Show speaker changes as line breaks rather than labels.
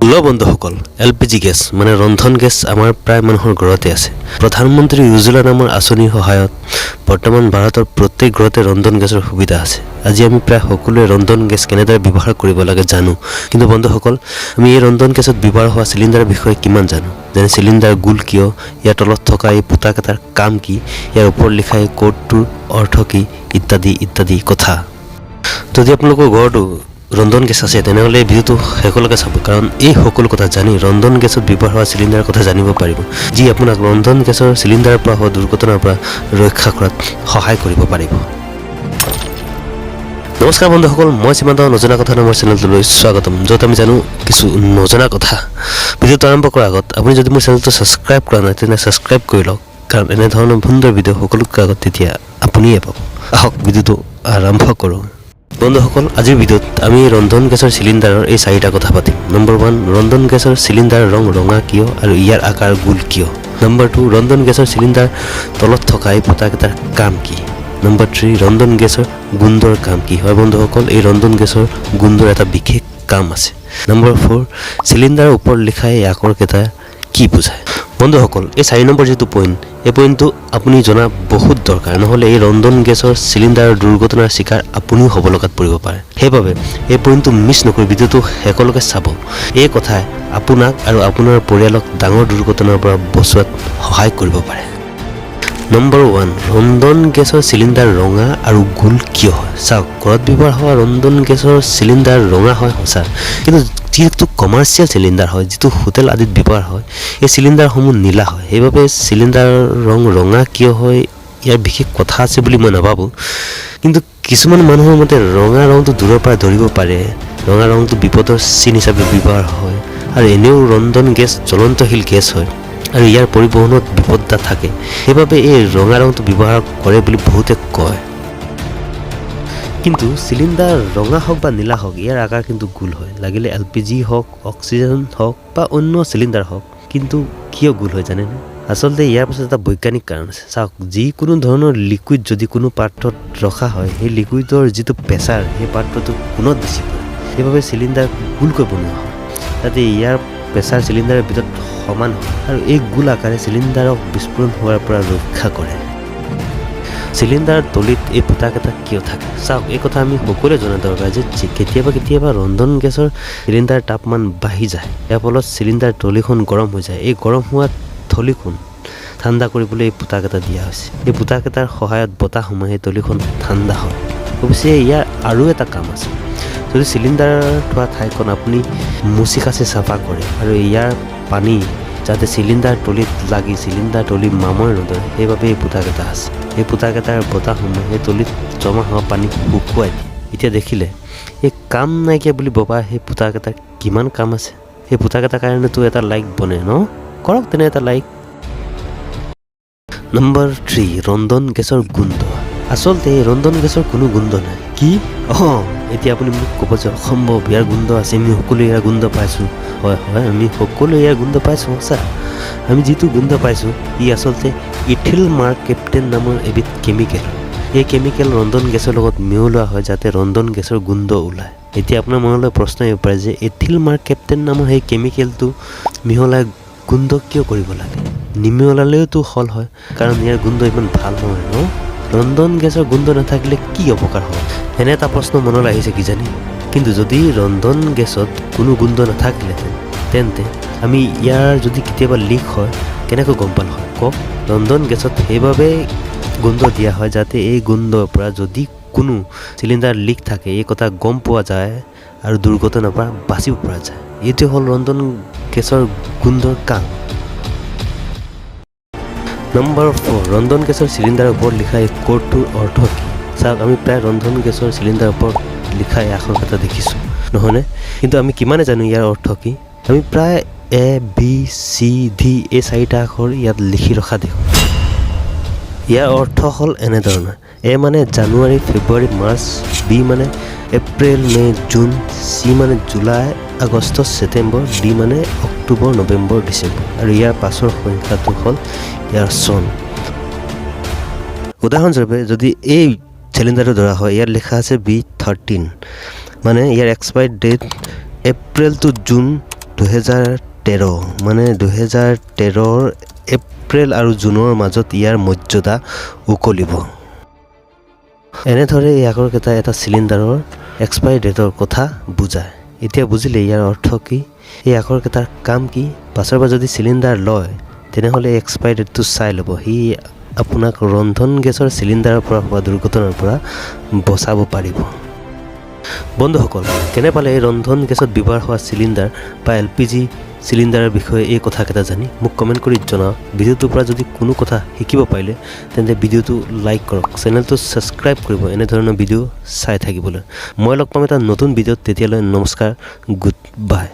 Hello' বন্ধুসকল, LPG gas মানে ৰন্ধন গেছ আমাৰ প্ৰায় মানুহৰ ঘৰতে আছে। প্ৰধানমন্ত্ৰী উজ্জ্বলা নামৰ আঁচনিৰ সহায়ত বৰ্তমান ভাৰতৰ প্ৰত্যেক ঘৰতে ৰন্ধন গেছৰ সুবিধা আছে। আজি আমি প্ৰায় সকলোৱে ৰন্ধন গেছ কেনেদৰে ব্যৱহাৰ কৰিব লাগে জানো, কিন্তু বন্ধুসকল আমি এই ৰন্ধন গেছত ব্যৱহাৰ হোৱা চিলিণ্ডাৰৰ বিষয়ে কিমান জানো? যেনে চিলিণ্ডাৰ গোল কিয়, ইয়াৰ তলত থকা এই ফুটাকেইটাৰ কাম কি, ইয়াৰ ওপৰত লিখা এই কোডটোৰ অৰ্থ কি, ইত্যাদি ইত্যাদি কথা। যদি আপোনালোকৰ ঘৰতো ৰন্ধন গেছ আছে তেনেহ'লে এই ভিডিঅ'টো শেষলৈকে চাব, কাৰণ এই সকলো কথা জানি ৰন্ধন গেছত ব্যৱহাৰ হোৱা চিলিণ্ডাৰৰ কথা জানিব পাৰিব, যি আপোনাক ৰন্ধন গেছৰ চিলিণ্ডাৰৰ পৰা হোৱা দুৰ্ঘটনাৰ পৰা ৰক্ষা কৰাত সহায় কৰিব পাৰিব। নমস্কাৰ বন্ধুসকল, মই সীমান্ত নজনা কথা নামৰ চেনেলটোলৈ স্বাগতম, য'ত আমি জানো কিছু নজনা কথা। ভিডিঅ'টো আৰম্ভ কৰাৰ আগত আপুনি যদি মোৰ চেনেলটো ছাবস্ক্ৰাইব কৰা নাই তেনে ছাবস্ক্ৰাইব কৰি লওক, কাৰণ এনেধৰণৰ সুন্দৰ ভিডিঅ' সকলোতকৈ আগত তেতিয়া আপুনিয়ে পাব। আহক ভিডিঅ'টো আৰম্ভ কৰোঁ। বন্ধুসকল, আজিৰ ভিডিঅ'ত আমি ৰন্ধন গেছৰ চিলিণ্ডাৰৰ এই 4টা কথা পাতিম। নম্বৰ 1, ৰন্ধন গেছৰ চিলিণ্ডাৰ ৰং ৰঙা কিয় আৰু ইয়াৰ আকাৰ গোল কিয়? নম্বৰ 2, ৰন্ধন গেছৰ চিলিণ্ডাৰ তলত থকা এই ফুটাকেইটাৰ কাম কি? নম্বৰ 3, ৰন্ধন গেছৰ গোন্ধৰ কাম কি? হয় বন্ধুসকল, এই ৰন্ধন গেছৰ গোন্ধৰ এটা বিশেষ কাম আছে। নম্বৰ 4, চিলিণ্ডাৰৰ ওপৰত লিখা এই আখৰকেইটা কি বুজায়? বন্ধুসকল, এই 4 নম্বৰ যিটো পইণ্ট, এই পইণ্টটো আপুনি জনা বহুত দৰকাৰ, নহ'লে এই ৰন্ধন গেছৰ চিলিণ্ডাৰৰ দুৰ্ঘটনাৰ চিকাৰ আপুনিও হ'ব লগাত পৰিব পাৰে। সেইবাবে এই পইণ্টটো মিছ নকৰি ভিডিঅ'টো শেষলৈকে চাব। এই কথাই আপোনাক আৰু আপোনাৰ পৰিয়ালক ডাঙৰ দুৰ্ঘটনাৰ পৰা বচোৱাত সহায় কৰিব পাৰে। নম্বৰ 1, ৰন্ধন গেছৰ চিলিণ্ডাৰ ৰঙা আৰু গোল কিয় হয়? চাওক, ঘৰত ব্যৱহাৰ হোৱা ৰন্ধন গেছৰ চিলিণ্ডাৰ ৰঙা হয় সঁচা, কিন্তু যিটো কমাৰ্চিয়েল চিলিণ্ডাৰ হয়, যিটো হোটেল আদিত ব্যৱহাৰ হয়, এই চিলিণ্ডাৰসমূহ নীলা হয়। সেইবাবে চিলিণ্ডাৰৰ ৰং ৰঙা কিয় হয় ইয়াৰ বিশেষ কথা আছে বুলি মই নাভাবোঁ, কিন্তু কিছুমান মানুহৰ মতে ৰঙা ৰংটো দূৰৰ পৰা ধৰিব পাৰে, ৰঙা ৰংটো বিপদৰ চিন হিচাপে ব্যৱহাৰ হয়, আৰু এনেও ৰন্ধন গেছ জ্বলন্তশীল গেছ হয় আৰু ইয়াৰ পৰিবহণত বিপদতা থাকে, সেইবাবে এই ৰঙা ৰংটো ব্যৱহাৰ কৰে বুলি বহুতে কয়। কিন্তু চিলিণ্ডাৰ ৰঙা হওক বা নীলা হওক, ইয়াৰ আকাৰ কিন্তু গোল হয়। লাগিলে LPG হওক, অক্সিজেন হওক বা অন্য চিলিণ্ডাৰ হওক, কিন্তু কিয় গোল হয় জানেনে? আচলতে ইয়াৰ পাছত এটা বৈজ্ঞানিক কাৰণ আছে। চাওক, যিকোনো ধৰণৰ লিকুইড যদি কোনো পাত্ৰত ৰখা হয়, সেই লিকুইডৰ যিটো প্ৰেছাৰ সেই পাত্ৰটো কোণত বেছি পৰে, সেইবাবে চিলিণ্ডাৰ গোলকৈ বনোৱা হয়, যাতে ইয়াৰ প্ৰেছাৰ চিলিণ্ডাৰৰ ভিতৰত সমান হয় আৰু এই গোল আকাৰে চিলিণ্ডাৰক বিস্ফোৰণ হোৱাৰ পৰা ৰক্ষা কৰে। চিলিণ্ডাৰৰ তলিত এই ফুটাকেইটা কিয় থাকে? চাওক, এই কথা আমি সকলোৱে জনা দৰকাৰ যে কেতিয়াবা ৰন্ধন গেছৰ চিলিণ্ডাৰ তাপমান বাঢ়ি যায়, ইয়াৰ ফলত চিলিণ্ডাৰ তলিখন গৰম হৈ যায়। এই গৰম হোৱা থলীখন ঠাণ্ডা কৰিবলৈ এই ফুটাকেইটা দিয়া হৈছে। এই ফুটাকেইটাৰ সহায়ত বতাহ সোমাই সেই তলিখন ঠাণ্ডা হয়। অৱশ্যে ইয়াৰ আৰু এটা কাম আছে। যদি চিলিণ্ডাৰ থোৱা ঠাইখন আপুনি মুচি কাচি চাফা কৰে আৰু ইয়াৰ পানী যাতে চিলিণ্ডাৰ তলিত লাগি চিলিণ্ডাৰ তলি মামৰে নধৰে, সেইবাবে এই ফুটাকেইটা আছে। এই ফুটাকেইটাৰ বতাহ সোমাই সেই তলিত জমা হোৱা পানী শুকুৱাই দিয়ে। এতিয়া দেখিলে এই কাম নাইকিয়া বুলি ভবা সেই ফুটাকেইটাৰ কিমান কাম আছে। সেই ফুটাকেইটাৰ কাৰণেতো এটা লাইক বনে ন? কৰক তেনে এটা লাইক। নম্বৰ 3, ৰন্ধন গেছৰ গোন্ধ। আচলতে এই ৰন্ধন গেছৰ কোনো গোন্ধ নাই। কি? এতিয়া আপুনি মোক ক'ব যে অসম্ভৱ, ইয়াৰ গোন্ধ আছে, আমি সকলোৱে ইয়াৰ গোন্ধ পাইছোঁ। হয়, আমি সকলোৱে ইয়াৰ গোন্ধ পাইছোঁ সঁচা। আমি যিটো গোন্ধ পাইছোঁ ই আচলতে ইথিল মাৰ্কেপটেন নামৰ এবিধ কেমিকেল। এই কেমিকেল ৰন্ধন গেছৰ লগত মিহলোৱা হয় যাতে ৰন্ধন গেছৰ গোন্ধ ওলায়। এতিয়া আপোনাৰ মনলৈ প্ৰশ্ন আহিব পাৰে যে ইথিল মাৰ্কেপটেন নামৰ সেই কেমিকেলটো মিহলাই গোন্ধ কিয় কৰিব লাগে? নিমিহলালেওতো হল হয়, কাৰণ ইয়াৰ গোন্ধ ইমান ভাল নহয় ন? ৰন্ধন গেছৰ গোন্ধ নাথাকিলে কি অপকাৰ হয়? এনে এটা প্ৰশ্ন মনলৈ আহিছে কিজানি। কিন্তু যদি ৰন্ধন গেছত কোনো গোন্ধ নাথাকিলেহেঁতেন তেন্তে আমি ইয়াৰ যদি কেতিয়াবা লিক হয় কেনেকৈ গম পালোঁ হয় কওক? ৰন্ধন গেছত সেইবাবে গোন্ধ দিয়া হয় যাতে এই গোন্ধৰ পৰা যদি কোনো চিলিণ্ডাৰ লিক থাকে এই কথা গম পোৱা যায় আৰু দুৰ্ঘটনাৰ পৰা বাচিব পৰা যায়। এইটোৱে হ'ল ৰন্ধন গেছৰ গোন্ধৰ কাম। নম্বৰ 4, ৰন্ধন গেছৰ চিলিণ্ডাৰৰ ওপৰত লিখা এই কোডটোৰ অৰ্থ কি? চাওক, আমি প্ৰায় ৰন্ধন গেছৰ চিলিণ্ডাৰৰ ওপৰত লিখা এই আখৰকেইটা দেখিছোঁ নহয়নে? কিন্তু আমি কিমানে জানো ইয়াৰ অৰ্থ কি? আমি প্ৰায় ABCD এই 4টা আখৰ ইয়াত লিখি ৰখা দেখোঁ। ইয়াৰ অৰ্থ হ'ল এনেধৰণৰ: A মানে জানুৱাৰী, ফেব্ৰুৱাৰী, মাৰ্চ, B মানে এপ্ৰিল, মে, জুন, C মানে জুলাই, আগষ্ট, ছেপ্টেম্বৰ, D মানে অক্টোবৰ, নৱেম্বৰ, ডিচেম্বৰ, আৰু ইয়াৰ পাছৰ সংখ্যাটো হ'ল ইয়াৰ চন। উদাহৰণস্বৰূপে যদি এই চিলিণ্ডাৰটো ধৰা হয়, ইয়াত লিখা আছে B13, মানে ইয়াৰ expiry date April to June 2013 মানে 2013ৰ এপ্ৰিল আৰু জুনৰ মাজত ইয়াৰ মৰ্যাদা উকলিব। এনেদৰে এই আখৰকেইটা এটা চিলিণ্ডাৰৰ এক্সপায়াৰী ডেটৰ কথা বুজায়। এতিয়া বুজিলে ইয়াৰ অৰ্থ কি, এই আখৰকেইটাৰ কাম কি। পাছৰবাৰ যদি চিলিণ্ডাৰ লয় তেনেহ'লে এক্সপায়াৰী ডেটটো চাই ল'ব। সি আপোনাক ৰন্ধন গেছৰ চিলিণ্ডাৰৰ পৰা হোৱা দুৰ্ঘটনাৰ পৰা বচাব পাৰিব। বন্ধুসকল, কেনে পালে এই ৰন্ধন গেছত ব্যৱহাৰ হোৱা চিলিণ্ডাৰ বা LPG চিলিণ্ডাৰৰ বিষয়ে এই কথাকেইটা জানি মোক কমেণ্ট কৰি জনাওক। ভিডিঅ'টোৰ পৰা যদি কোনো কথা শিকিব পাৰিলে তেন্তে ভিডিঅ'টো লাইক কৰক, চেনেলটো ছাবস্ক্ৰাইব কৰিব এনেধৰণৰ ভিডিঅ' চাই থাকিবলৈ। মই লগ পাম এটা নতুন ভিডিঅ'ত, তেতিয়ালৈ নমস্কাৰ, গুড বাই।